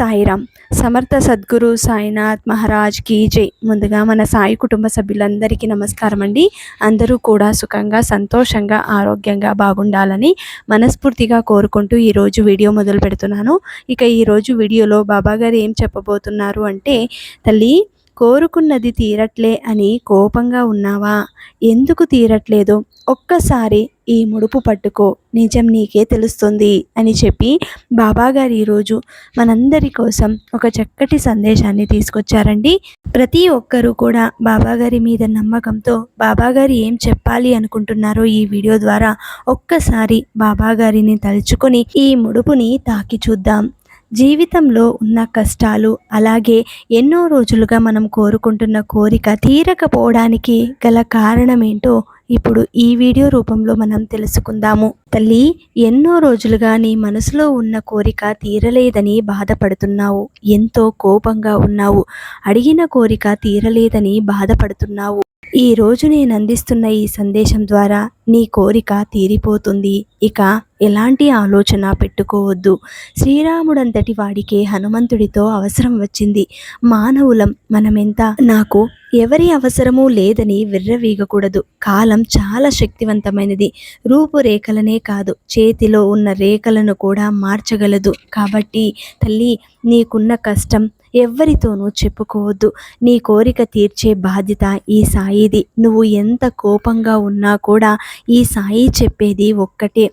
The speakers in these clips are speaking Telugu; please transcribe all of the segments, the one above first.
సాయిరామ్. సమర్థ సద్గురు సాయినాథ్ మహారాజ్ కీ జై. ముందుగా మన సాయి కుటుంబ సభ్యులందరికీ నమస్కారం అండి. అందరూ కూడా సుఖంగా, సంతోషంగా, ఆరోగ్యంగా బాగుండాలని మనస్ఫూర్తిగా కోరుకుంటూ ఈరోజు వీడియో మొదలు పెడుతున్నాను. ఇక ఈరోజు వీడియోలో బాబాగారు ఏం చెప్పబోతున్నారు అంటే, తల్లి కోరుకున్నది తీరట్లే అని కోపంగా ఉన్నావా? ఎందుకు తీరట్లేదో ఒక్కసారి ఈ ముడుపు పట్టుకో, నిజం నీకే తెలుస్తుంది అని చెప్పి బాబాగారు ఈరోజు మనందరి కోసం ఒక చక్కటి సందేశాన్ని తీసుకొచ్చారండి. ప్రతి ఒక్కరూ కూడా బాబాగారి మీద నమ్మకంతో బాబాగారు ఏం చెప్పాలి అనుకుంటున్నారో ఈ వీడియో ద్వారా ఒక్కసారి బాబాగారిని తలుచుకొని ఈ ముడుపుని తాకి చూద్దాం. జీవితంలో ఉన్న కష్టాలు, అలాగే ఎన్నో రోజులుగా మనం కోరుకుంటున్న కోరిక తీరకపోవడానికి గల కారణం ఏంటో ఇప్పుడు ఈ వీడియో రూపంలో మనం తెలుసుకుందాము. తల్లి, ఎన్నో రోజులుగా నీ మనసులో ఉన్న కోరిక తీరలేదని బాధపడుతున్నావు, ఎంతో కోపంగా ఉన్నావు, అడిగిన కోరిక తీరలేదని బాధపడుతున్నావు. ఈ రోజు నేను అందిస్తున్న ఈ సందేశం ద్వారా నీ కోరిక తీరిపోతుంది. ఇక ఎలాంటి ఆలోచన పెట్టుకోవద్దు. శ్రీరాముడంతటి వాడికే హనుమంతుడితో అవసరం వచ్చింది. మానవులం మనమెంత, నాకు ఎవరి అవసరమూ లేదని విర్రవీగకూడదు. కాలం చాలా శక్తివంతమైనది. రూపురేఖలనే కాదు, చేతిలో ఉన్న రేఖలను కూడా మార్చగలదు. కాబట్టి తల్లి, నీకున్న కష్టం ఎవ్వరితోనూ చెప్పుకోవద్దు. నీ కోరిక తీర్చే బాధ్యత ఈ సాయిది. నువ్వు ఎంత కోపంగా ఉన్నా కూడా ఈ సాయి చెప్పేది ఒక్కటే,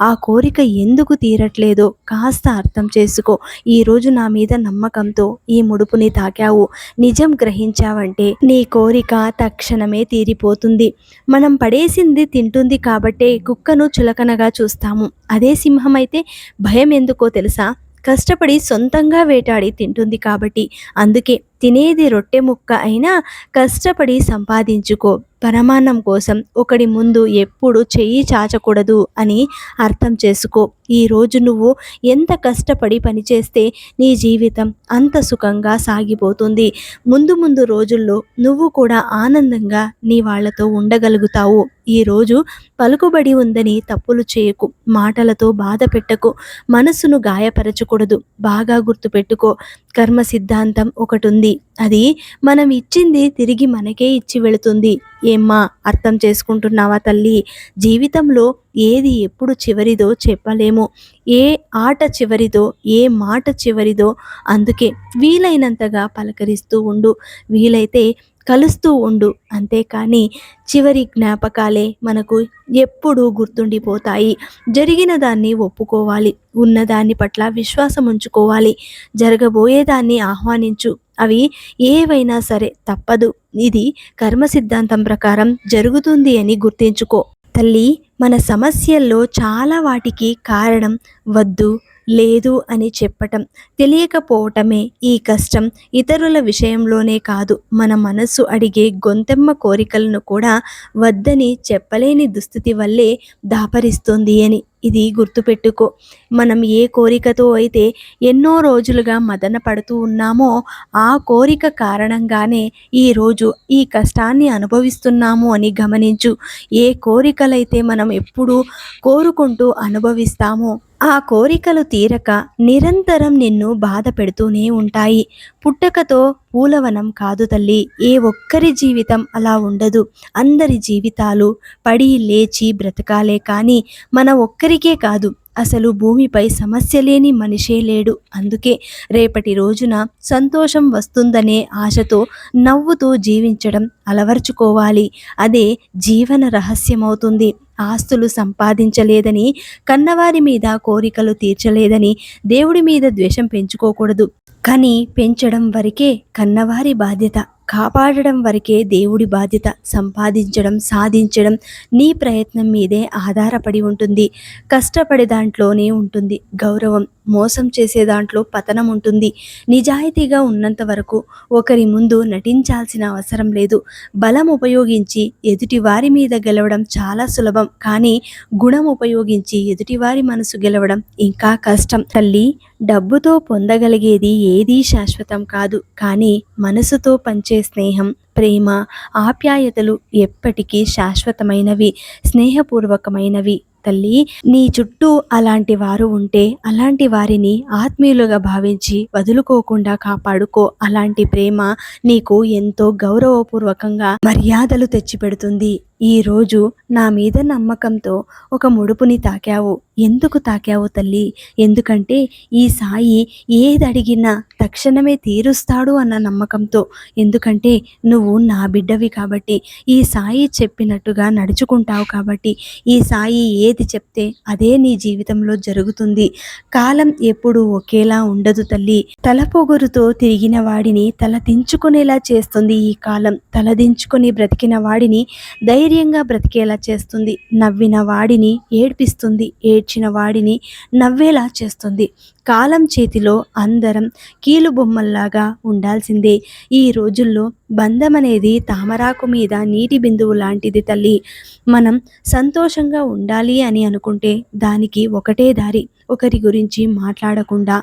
ఆ కోరిక ఎందుకు తీరట్లేదో కాస్త అర్థం చేసుకో. ఈరోజు నా మీద నమ్మకంతో ఈ ముడుపుని తాకావు, నిజం గ్రహించావంటే నీ కోరిక తక్షణమే తీరిపోతుంది. మనం పడేసింది తింటుంది కాబట్టే కుక్కను చులకనగా చూస్తాము. అదే సింహం అయితే భయం ఎందుకో తెలుసా? కష్టపడి సొంతంగా వేటాడి తింటుంది కాబట్టి. అందుకే తినేది రొట్టె ముక్క అయినా కష్టపడి సంపాదించుకో. పరమాన్నం కోసం ఒకడి ముందు ఎప్పుడు చెయ్యి చాచకూడదు అని అర్థం చేసుకో. ఈరోజు నువ్వు ఎంత కష్టపడి పనిచేస్తే నీ జీవితం అంత సుఖంగా సాగిపోతుంది. ముందు ముందు రోజుల్లో నువ్వు కూడా ఆనందంగా నీ వాళ్ళతో ఉండగలుగుతావు. ఈరోజు పలుకుబడి ఉందని తప్పులు చేయకు, మాటలతో బాధ పెట్టకు, మనసును గాయపరచకూడదు. బాగా గుర్తుపెట్టుకో, కర్మ సిద్ధాంతం ఒకటి ఉంది. అది మనం ఇచ్చింది తిరిగి మనకే ఇచ్చి వెళుతుంది. ఏమ్మా, అర్థం చేసుకుంటున్నావా తల్లి? జీవితంలో ఏది ఎప్పుడు చివరిదో చెప్పలేము. ఏ ఆట చివరిదో, ఏ మాట చివరిదో. అందుకే వీలైనంతగా పలకరిస్తూ ఉండు, వీలైతే కలుస్తూ ఉండు. అంతేకాని చివరి జ్ఞాపకాలే మనకు ఎప్పుడూ గుర్తుండిపోతాయి. జరిగిన దాన్ని ఒప్పుకోవాలి, ఉన్నదాన్ని పట్ల విశ్వాసం ఉంచుకోవాలి, జరగబోయేదాన్ని ఆహ్వానించు. అవి ఏవైనా సరే తప్పదు. ఇది కర్మ సిద్ధాంతం ప్రకారం జరుగుతుంది అని గుర్తించుకో. తల్లి, మన సమస్యల్లో చాలా వాటికి కారణం వద్దు, లేదు అని చెప్పటం, తెలియకపోవటమే. ఈ కష్టం ఇతరుల విషయంలోనే కాదు, మన మనసు అడిగే గొంతెమ్మ కోరికలను కూడా వద్దని చెప్పలేని దుస్థితి వల్లే దాపరిస్తుంది అని ఇది గుర్తుపెట్టుకో. మనం ఏ కోరికతో అయితే ఎన్నో రోజులుగా మదన పడుతూ ఉన్నామో ఆ కోరిక కారణంగానే ఈరోజు ఈ కష్టాన్ని అనుభవిస్తున్నాము అని గమనించు. ఏ కోరికలైతే మనం ఎప్పుడూ కోరుకుంటూ అనుభవిస్తామో ఆ కోరికలు తీరక నిరంతరం నిన్ను బాధ పెడుతూనే ఉంటాయి. పుట్టకతో పూలవనం కాదు తల్లి, ఏ ఒక్కరి జీవితం అలా ఉండదు. అందరి జీవితాలు పడి లేచి బ్రతకాలే కానీ మన ఒక్కరికే కాదు. అసలు భూమిపై సమస్య లేని మనిషే లేడు. అందుకే రేపటి రోజున సంతోషం వస్తుందనే ఆశతో నవ్వుతూ జీవించడం అలవర్చుకోవాలి. అదే జీవన రహస్యమవుతుంది. ఆస్తులు సంపాదించలేదని, కన్నవారి మీద కోరికలు తీర్చలేదని దేవుడి మీద ద్వేషం పెంచుకోకూడదు. కానీ పెంచడం వరకే కన్నవారి బాధ్యత, కాపాడడం వరకే దేవుడి బాధ్యత. సంపాదించడం, సాధించడం నీ ప్రయత్నం మీదే ఆధారపడి ఉంటుంది. కష్టపడే దాంట్లోనే ఉంటుంది గౌరవం, మోసం చేసే దాంట్లో పతనం ఉంటుంది. నిజాయితీగా ఉన్నంత వరకు ఒకరి ముందు నటించాల్సిన అవసరం లేదు. బలం ఉపయోగించి ఎదుటివారి మీద గెలవడం చాలా సులభం, కానీ గుణం ఉపయోగించి ఎదుటివారి మనసు గెలవడం ఇంకా కష్టం. తల్లి, డబ్బుతో పొందగలిగేది ఏదీ శాశ్వతం కాదు, కానీ మనసుతో పంచే స్నేహం, ప్రేమ, ఆప్యాయతలు ఎప్పటికీ శాశ్వతమైనవి, స్నేహపూర్వకమైనవి. తల్లి. నీ చుట్టూ అలాంటి వారు ఉంటే అలాంటి వారిని ఆత్మీయులుగా భావించి వదులుకోకుండా కాపాడుకో. అలాంటి ప్రేమ నీకు ఎంతో గౌరవపూర్వకంగా మర్యాదలు తెచ్చిపెడుతుంది. ఈరోజు నా మీద నమ్మకంతో ఒక ముడుపుని తాకావు. ఎందుకు తాకావు తల్లి? ఎందుకంటే ఈ సాయి ఏది అడిగినా తక్షణమే తీరుస్తాడు అన్న నమ్మకంతో. ఎందుకంటే నువ్వు నా బిడ్డవి కాబట్టి, ఈ సాయి చెప్పినట్టుగా నడుచుకుంటావు కాబట్టి, ఈ సాయి ఏది చెప్తే అదే నీ జీవితంలో జరుగుతుంది. కాలం ఎప్పుడూ ఒకేలా ఉండదు తల్లి. తలపొగురుతో తిరిగిన వాడిని తల దించుకునేలా చేస్తుంది ఈ కాలం. తలదించుకొని బ్రతికిన వాడిని ధైర్యంగా బ్రతికేలా చేస్తుంది. నవ్విన వాడిని ఏడ్పిస్తుంది. ఏడ్చిన వాడిని నవ్వేలా చేస్తుంది. కాలం చేతిలో అందరం కీలుబొమ్మల్లాగా ఉండాల్సిందే. ఈ రోజుల్లో బంధం అనేది తామరాకు మీద నీటి బిందువు లాంటిది తల్లి. మనం సంతోషంగా ఉండాలి అని అనుకుంటే దానికి ఒకటే దారి, ఒకరి గురించి మాట్లాడకుండా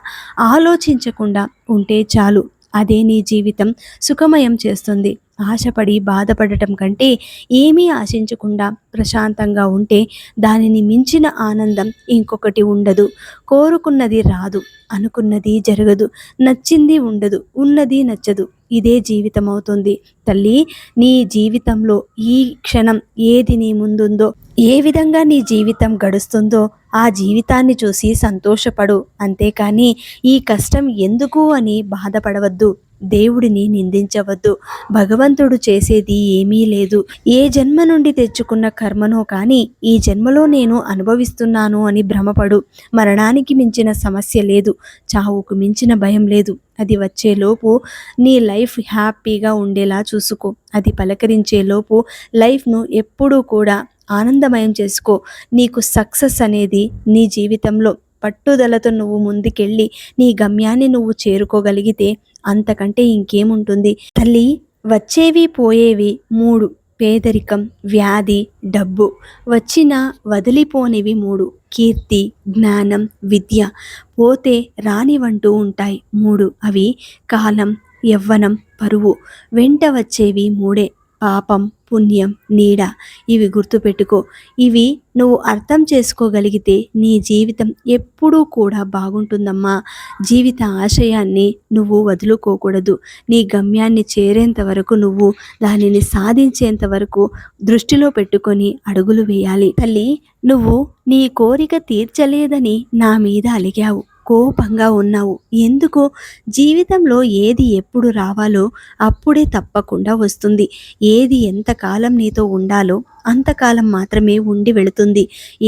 ఆలోచించకుండా ఉంటే చాలు. అదే నీ జీవితం సుఖమయం చేస్తుంది. ఆశపడి బాధపడటం కంటే ఏమీ ఆశించకుండా ప్రశాంతంగా ఉంటే దానిని మించిన ఆనందం ఇంకొకటి ఉండదు. కోరుకున్నది రాదు, అనుకున్నది జరగదు, నచ్చింది ఉండదు, ఉన్నది నచ్చదు. ఇదే జీవితం అవుతుంది తల్లి. నీ జీవితంలో ఈ క్షణం ఏది నీ ముందుందో, ఏ విధంగా నీ జీవితం గడుస్తుందో ఆ జీవితాన్ని చూసి సంతోషపడు. అంతేకాని ఈ కష్టం ఎందుకు అని బాధపడవద్దు. దేవుడిని నిందించవద్దు. భగవంతుడు చేసేది ఏమీ లేదు. ఏ జన్మ నుండి తెచ్చుకున్న కర్మనో కానీ ఈ జన్మలో నేను అనుభవిస్తున్నాను అని భ్రమపడు. మరణానికి మించిన సమస్య లేదు. చావుకు మించిన భయం లేదు. అది వచ్చేలోపు నీ లైఫ్ హ్యాపీగా ఉండేలా చూసుకో. అది పలకరించేలోపు లైఫ్ను ఎప్పుడూ కూడా ఆనందమయం చేసుకో. నీకు సక్సెస్ అనేది నీ జీవితంలో పట్టుదలతో నువ్వు ముందుకెళ్ళి నీ గమ్యాన్ని నువ్వు చేరుకోగలిగితే అంతకంటే ఇంకేముంటుంది తల్లి. వచ్చేవి పోయేవి మూడు: పేదరికం, వ్యాధి, డబ్బు. వచ్చిన వదిలిపోనివి మూడు: కీర్తి, జ్ఞానం, విద్య. పోతే రానివంటూ ఉంటాయి మూడు: అవి కాలం, యవ్వనం, పరువు. వెంట వచ్చేవి మూడే: పాపం, పుణ్యం, నీడ. ఇవి గుర్తుపెట్టుకో. ఇవి నువ్వు అర్థం చేసుకోగలిగితే నీ జీవితం ఎప్పుడూ కూడా బాగుంటుందమ్మా. జీవిత ఆశయాన్ని నువ్వు వదులుకోకూడదు. నీ గమ్యాన్ని చేరేంత వరకు, నువ్వు దానిని సాధించేంత వరకు దృష్టిలో పెట్టుకొని అడుగులు వేయాలి తల్లి. నువ్వు నీ కోరిక తీర్చలేదని నా మీద అలిగావు, కోపంగా ఉన్నావు. ఎందుకు? జీవితంలో ఏది ఎప్పుడు రావాలో అప్పుడే తప్పకుండా వస్తుంది. ఏది ఎంతకాలం నీతో ఉండాలో అంతకాలం మాత్రమే ఉండి వెళుతుంది.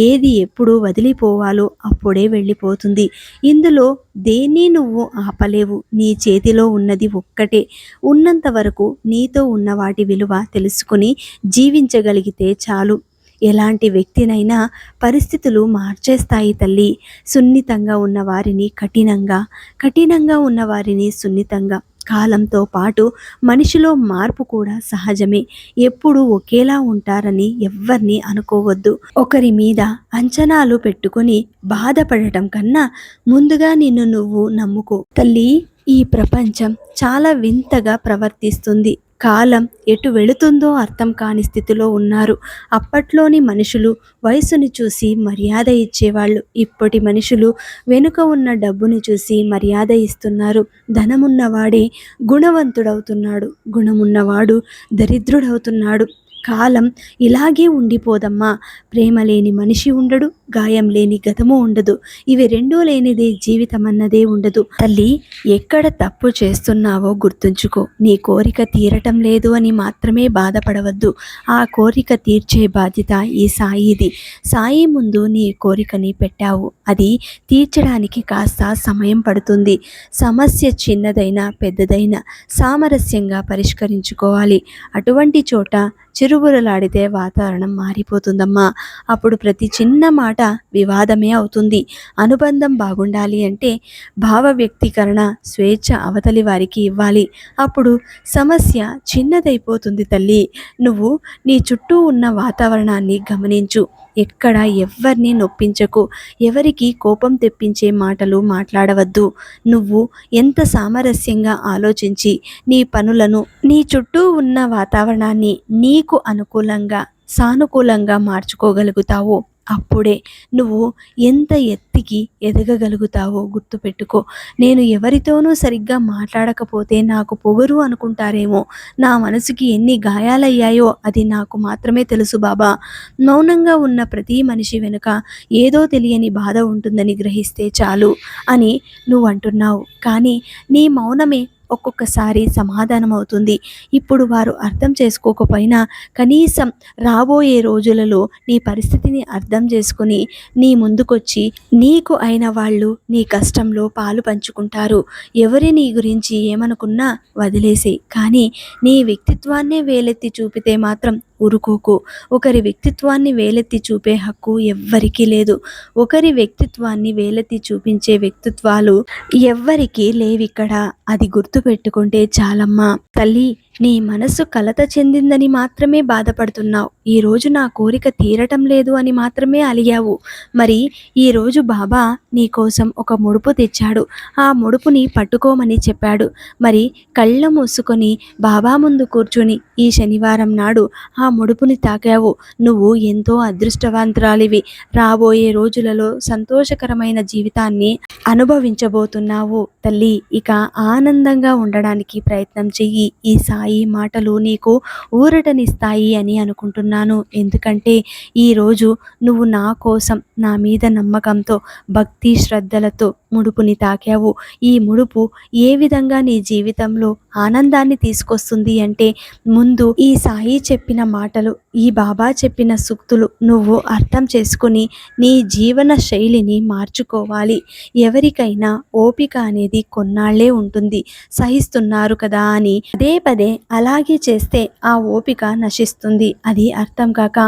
ఏది ఎప్పుడు వదిలిపోవాలో అప్పుడే వెళ్ళిపోతుంది. ఇందులో దేన్ని నువ్వు ఆపలేవు. నీ చేతిలో ఉన్నది ఒక్కటే. ఉన్నంత వరకు నీతో ఉన్న వాటి విలువ తెలుసుకుని జీవించగలిగితే చాలు. ఎలాంటి వ్యక్తినైనా పరిస్థితులు మార్చేస్తాయి తల్లి. సున్నితంగా ఉన్న వారిని కఠినంగా, కఠినంగా ఉన్న వారిని సున్నితంగా. కాలంతో పాటు మనిషిలో మార్పు కూడా సహజమే. ఎప్పుడూ ఒకేలా ఉంటారని ఎవ్వరిని అనుకోవద్దు. ఒకరి మీద అంచనాలు పెట్టుకొని బాధపడటం కన్నా ముందుగా నిన్ను నువ్వు నమ్ముకో తల్లి. ఈ ప్రపంచం చాలా వింతగా ప్రవర్తిస్తుంది. కాలం ఎటు వెళుతుందో అర్థం కాని స్థితిలో ఉన్నారు. అప్పట్లోని మనుషులు వయసుని చూసి మర్యాద ఇచ్చేవాళ్ళు. ఇప్పటి మనుషులు వెనుక ఉన్న డబ్బుని చూసి మర్యాద ఇస్తున్నారు. ధనమున్నవాడే గుణవంతుడవుతున్నాడు, గుణమున్నవాడు దరిద్రుడవుతున్నాడు. కాలం ఇలాగే ఉండిపోదమ్మా. ప్రేమ లేని మనిషి ఉండడు, గాయం లేని గతము ఉండదు. ఇవి రెండూ లేనిదే జీవితం అన్నదే ఉండదు తల్లి. ఎక్కడ తప్పు చేస్తున్నావో గుర్తుంచుకో. నీ కోరిక తీరటం లేదు అని మాత్రమే బాధపడవద్దు. ఆ కోరిక తీర్చే బాధ్యత ఈ సాయిది. సాయి ముందు నీ కోరికని పెట్టావు. అది తీర్చడానికి కాస్త సమయం పడుతుంది. సమస్య చిన్నదైనా పెద్దదైనా సామరస్యంగా పరిష్కరించుకోవాలి. అటువంటి చోట చిరుబురలాడితే వాతావరణం మారిపోతుందమ్మా. అప్పుడు ప్రతి చిన్న మాట వివాదమే అవుతుంది. అనుబంధం బాగుండాలి అంటే భావ వ్యక్తీకరణ, స్వేచ్ఛ అవతలి వారికి ఇవ్వాలి. అప్పుడు సమస్య చిన్నదైపోతుంది తల్లి. నువ్వు నీ చుట్టూ ఉన్న వాతావరణాన్ని గమనించు. ఎక్కడ ఎవ్వరిని నొప్పించకు. ఎవరికి కోపం తెప్పించే మాటలు మాట్లాడవద్దు. నువ్వు ఎంత సామరస్యంగా ఆలోచించి నీ పనులను, నీ చుట్టూ ఉన్న వాతావరణాన్ని నీకు అనుకూలంగా, సానుకూలంగా మార్చుకోగలుగుతావో అప్పుడే నువ్వు ఎంత ఎత్తుకి ఎదగగలుగుతావో గుర్తుపెట్టుకో. నేను ఎవరితోనూ సరిగ్గా మాట్లాడకపోతే నాకు పొగరు అనుకుంటారేమో, నా మనసుకి ఎన్ని గాయాలయ్యాయో అది నాకు మాత్రమే తెలుసు బాబా. మౌనంగా ఉన్న ప్రతి మనిషి వెనుక ఏదో తెలియని బాధ ఉంటుందని గ్రహిస్తే చాలు అని నువ్వు అంటున్నావు. కానీ నీ మౌనమే ఒక్కొక్కసారి సమాధానం అవుతుంది. ఇప్పుడు వారు అర్థం చేసుకోకపోయినా కనీసం రాబోయే రోజులలో నీ పరిస్థితిని అర్థం చేసుకుని నీ ముందుకొచ్చి నీకు అయిన వాళ్ళు నీ కష్టంలో పాలు పంచుకుంటారు. ఎవరి నీ గురించి ఏమనుకున్నా వదిలేసే, కానీ నీ వ్యక్తిత్వాన్నే వేలెత్తి చూపితే మాత్రం ఊరుకోకు. ఒకరి వ్యక్తిత్వాన్ని వేలెత్తి చూపే హక్కు ఎవ్వరికీ లేదు. ఒకరి వ్యక్తిత్వాన్ని వేలెత్తి చూపించే వ్యక్తిత్వాలు ఎవ్వరికీ లేవిక్కడ. అది గుర్తుపెట్టుకుంటే చాలమ్మా. తల్లి, నీ మనసు కలత చెందిందని మాత్రమే బాధపడుతున్నావు. ఈరోజు నా కోరిక తీరటం లేదు అని మాత్రమే అలిగావు. మరి ఈరోజు బాబా నీ కోసం ఒక ముడుపు తెచ్చాడు. ఆ ముడుపుని పట్టుకోమని చెప్పాడు. మరి కళ్ళ మూసుకొని బాబా ముందు కూర్చుని ఈ శనివారం నాడు ఆ ముడుపుని తాకావు. నువ్వు ఎంతో అదృష్టవంతురాలివి. రాబోయే రోజులలో సంతోషకరమైన జీవితాన్ని అనుభవించబోతున్నావు తల్లి. ఇక ఆనందంగా ఉండడానికి ప్రయత్నం చెయ్యి. ఈ సాయి మాటలు నీకు ఊరటనిస్తాయి అని అనుకుంటున్నాను. ఎందుకంటే ఈరోజు నువ్వు నా కోసం నా మీద నమ్మకంతో భక్తి శ్రద్ధలతో ముడుపుని తాకావు. ఈ ముడుపు ఏ విధంగా నీ జీవితంలో ఆనందాన్ని తీసుకొస్తుంది అంటే, ముందు ఈ సాయి చెప్పిన మాటలు, ఈ బాబా చెప్పిన సూక్తులు నువ్వు అర్థం చేసుకుని నీ జీవన శైలిని మార్చుకోవాలి. ఎవరికైనా ఓపిక అనేది కొన్నాళ్లే ఉంటుంది. సహిస్తున్నారు కదా అని పదే పదే అలాగే చేస్తే ఆ ఓపిక నశిస్తుంది. అది అర్థం కాక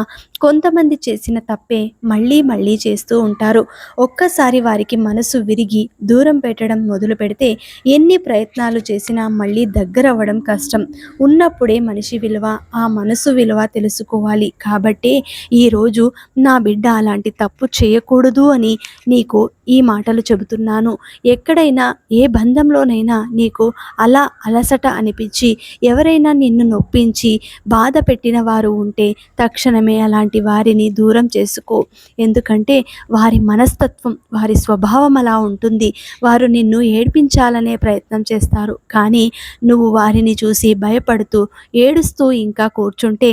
కొంతమంది చేసిన తప్పే మళ్ళీ మళ్ళీ చేస్తూ ఉంటారు. ఒక్కసారి వారికి మనసు విరిగి దూరం పెట్టడం మొదలు పెడితే ఎన్ని ప్రయత్నాలు చేసినా మళ్ళీ దగ్గర అవ్వడం కష్టం. ఉన్నప్పుడే మనిషి విలువ, ఆ మనసు విలువ తెలుసుకోవాలి. కాబట్టే ఈరోజు నా బిడ్డ అలాంటి తప్పు చేయకూడదు అని నీకు ఈ మాటలు చెబుతున్నాను. ఎక్కడైనా ఏ బంధంలోనైనా నీకు అలా అలసట అనిపించి ఎవరైనా నిన్ను నొప్పించి బాధ పెట్టిన వారు ఉంటే తక్షణమే అలాంటి వారిని దూరం చేసుకో. ఎందుకంటే వారి మనస్తత్వం, వారి స్వభావం అలా ఉంటుంది. వారు నిన్ను ఏడ్పించాలనే ప్రయత్నం చేస్తారు. కానీ నువ్వు వారిని చూసి భయపడుతూ ఏడుస్తూ ఇంకా కూర్చుంటే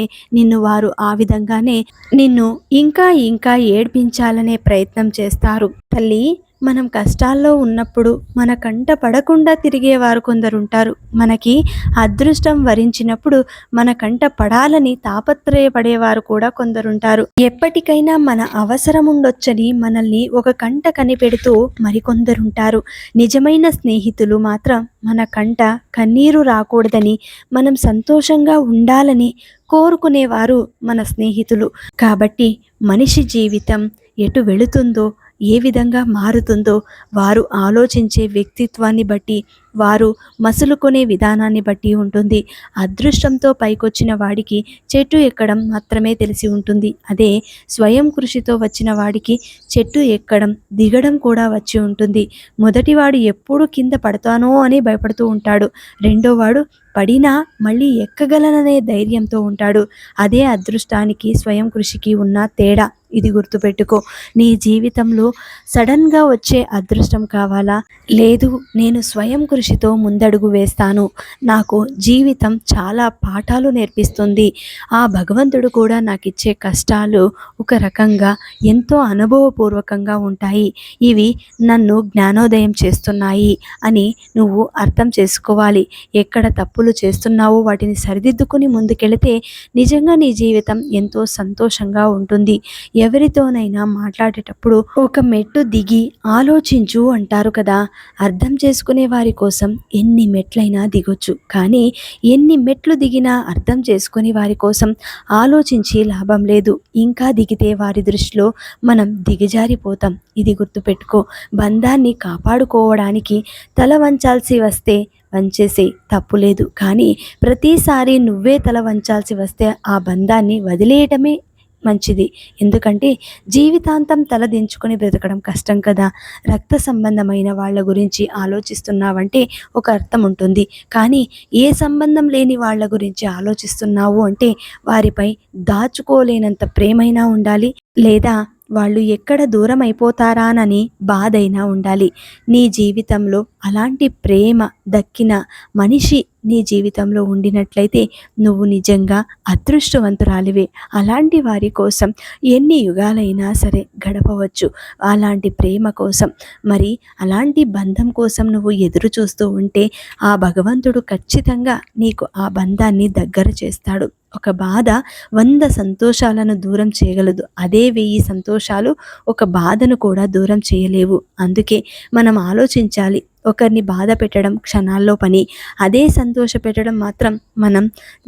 వారు ఆ విధంగానే నిన్ను ఇంకా ఇంకా ఏడ్పించాలనే ప్రయత్నం చేస్తారు. తల్లి, మనం కష్టాల్లో ఉన్నప్పుడు మన కంట పడకుండా తిరిగేవారు కొందరుంటారు. మనకి అదృష్టం వరించినప్పుడు మన కంట పడాలని తాపత్రయపడేవారు కూడా కొందరుంటారు. ఎప్పటికైనా మన అవసరం ఉండొచ్చని మనల్ని ఒక కంట కనిపెడుతూ మరికొందరుంటారు. నిజమైన స్నేహితులు మాత్రం మన కంట కన్నీరు రాకూడదని, మనం సంతోషంగా ఉండాలని కోరుకునేవారు మన స్నేహితులు. కాబట్టి మనిషి జీవితం ఎటు వెళుతుందో, ఏ విధంగా మారుతుందో వారు ఆలోచించే వ్యక్తిత్వాన్ని బట్టి, వారు మసులుకొనే విధానాన్ని బట్టి ఉంటుంది. అదృష్టంతో పైకొచ్చిన వాడికి చెట్టు ఎక్కడం మాత్రమే తెలిసి ఉంటుంది. అదే స్వయం కృషితో వచ్చిన వాడికి చెట్టు ఎక్కడం, దిగడం కూడా వచ్చి ఉంటుంది. మొదటివాడు ఎప్పుడు కింద పడతానో అని భయపడుతూ ఉంటాడు. రెండోవాడు పడినా మళ్ళీ ఎక్కగలననే ధైర్యంతో ఉంటాడు. అదే అదృష్టానికి స్వయం కృషికి ఉన్న తేడా. ఇది గుర్తుపెట్టుకో. నీ జీవితంలో సడన్గా వచ్చే అదృష్టం కావాలా? లేదు, నేను స్వయం కృషితో ముందడుగు వేస్తాను, నాకు జీవితం చాలా పాఠాలు నేర్పిస్తుంది, ఆ భగవంతుడు కూడా నాకు ఇచ్చే కష్టాలు ఒక రకంగా ఎంతో అనుభవపూర్వకంగా ఉంటాయి, ఇవి నన్ను జ్ఞానోదయం చేస్తున్నాయి అని నువ్వు అర్థం చేసుకోవాలి. ఎక్కడ తప్పులు చేస్తున్నావో వాటిని సరిదిద్దుకుని ముందుకెళితే నిజంగా నీ జీవితం ఎంతో సంతోషంగా ఉంటుంది. ఎవరితోనైనా మాట్లాడేటప్పుడు ఒక మెట్టు దిగి ఆలోచించు అంటారు కదా. అర్థం చేసుకునే వారి కోసం ఎన్ని మెట్లైనా దిగొచ్చు, కానీ ఎన్ని మెట్లు దిగినా అర్థం చేసుకునే వారి కోసం ఆలోచించి లాభం లేదు. ఇంకా దిగితే వారి దృష్టిలో మనం దిగజారిపోతాం. ఇది గుర్తుపెట్టుకో. బంధాన్ని కాపాడుకోవడానికి తల వంచాల్సి వస్తే వంచేసే, తప్పు లేదు. కానీ ప్రతిసారి నువ్వే తల వంచాల్సి వస్తే ఆ బంధాన్ని వదిలేయటమే మంచిది. ఎందుకంటే జీవితాంతం తలదించుకొని బ్రతకడం కష్టం కదా. రక్త సంబంధమైన వాళ్ళ గురించి ఆలోచిస్తున్నావంటే ఒక అర్థం ఉంటుంది. కానీ ఏ సంబంధం లేని వాళ్ళ గురించి ఆలోచిస్తున్నావు అంటే వారిపై దాచుకోలేనంత ప్రేమైనా ఉండాలి, లేదా వాళ్ళు ఎక్కడ దూరం అయిపోతారానని బాధైనా ఉండాలి. నీ జీవితంలో అలాంటి ప్రేమ దక్కిన మనిషి నీ జీవితంలో ఉండినట్లయితే నువ్వు నిజంగా అదృష్టవంతురాలివే. అలాంటి వారి కోసం ఎన్ని యుగాలైనా సరే గడపవచ్చు. అలాంటి ప్రేమ కోసం, మరి అలాంటి బంధం కోసం నువ్వు ఎదురు చూస్తూ ఉంటే ఆ భగవంతుడు ఖచ్చితంగా నీకు ఆ బంధాన్ని దగ్గర చేస్తాడు. ఒక బాధ 100 సంతోషాలను దూరం చేయగలదు. అదే 1000 సంతోషాలు ఒక బాధను కూడా దూరం చేయలేవు. అందుకే మనం ఆలోచించాలి. ఒకరిని బాధ పెట్టడం క్షణాల్లో పని, అదే సంతోష పెట్టడం మాత్రం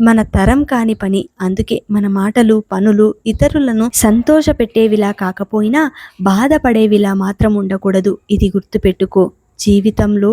మన తరం కాని పని. అందుకే మన మాటలు, పనులు ఇతరులను సంతోష పెట్టేవిలా కాకపోయినా బాధపడేవిలా మాత్రం ఉండకూడదు. ఇది గుర్తుపెట్టుకో. జీవితంలో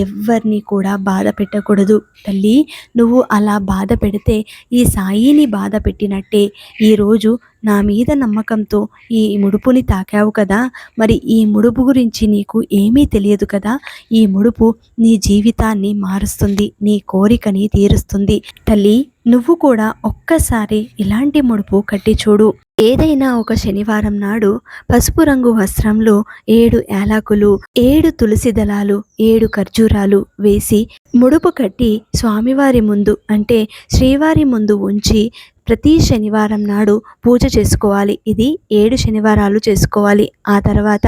ఎవ్వరిని కూడా బాధ పెట్టకూడదు తల్లి. నువ్వు అలా బాధ పెడితే ఈ సాయిని బాధ పెట్టినట్టే. ఈరోజు నా మీద నమ్మకంతో ఈ ముడుపుని తాకావు కదా, మరి ఈ ముడుపు గురించి నీకు ఏమీ తెలియదు కదా. ఈ ముడుపు నీ జీవితాన్ని మారుస్తుంది, నీ కోరికని తీరుస్తుంది. తల్లి, నువ్వు కూడా ఒక్కసారి ఇలాంటి ముడుపు కట్టి చూడు. ఏదైనా ఒక శనివారం నాడు పసుపు రంగు వస్త్రంలో 7 యాలకులు, 7 తులసి దళాలు, 7 ఖర్జూరాలు వేసి ముడుపు కట్టి స్వామివారి ముందు అంటే శ్రీవారి ముందు ఉంచి ప్రతి శనివారం నాడు పూజ చేసుకోవాలి. ఇది 7 శనివారాలు చేసుకోవాలి. ఆ తర్వాత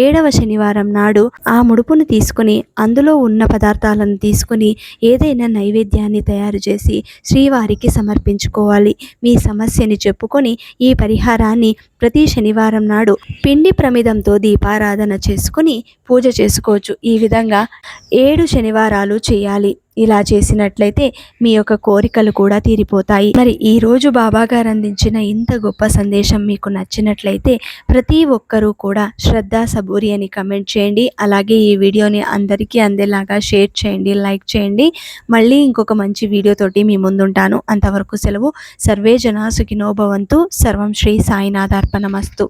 7వ శనివారం నాడు ఆ ముడుపును తీసుకుని అందులో ఉన్న పదార్థాలను తీసుకుని ఏదైనా నైవేద్యాన్ని తయారు చేసి శ్రీవారికి సమర్పించుకోవాలి. మీ సమస్యని చెప్పుకొని ఈ పరిహారాన్ని ప్రతి శనివారం నాడు పిండి ప్రమిదంతో దీపారాధన చేసుకుని పూజ చేసుకోవచ్చు. ఈ విధంగా 7 శనివారాలు చేయాలి. ఇలా చేసినట్లయితే మీ యొక్క కోరికలు కూడా తీరిపోతాయి. మరి ఈరోజు బాబాగారు అందించిన ఇంత గొప్ప సందేశం మీకు నచ్చినట్లయితే ప్రతి ఒక్కరూ కూడా శ్రద్ధ సబూరి అని కమెంట్ చేయండి. అలాగే ఈ వీడియోని అందరికీ అందేలాగా షేర్ చేయండి, లైక్ చేయండి. మళ్ళీ ఇంకొక మంచి వీడియోతోటి మీ ముందుంటాను. అంతవరకు సెలవు. సర్వే జనా సుఖినో భవంతు. సర్వం శ్రీ సాయినాథార్పణమస్తు.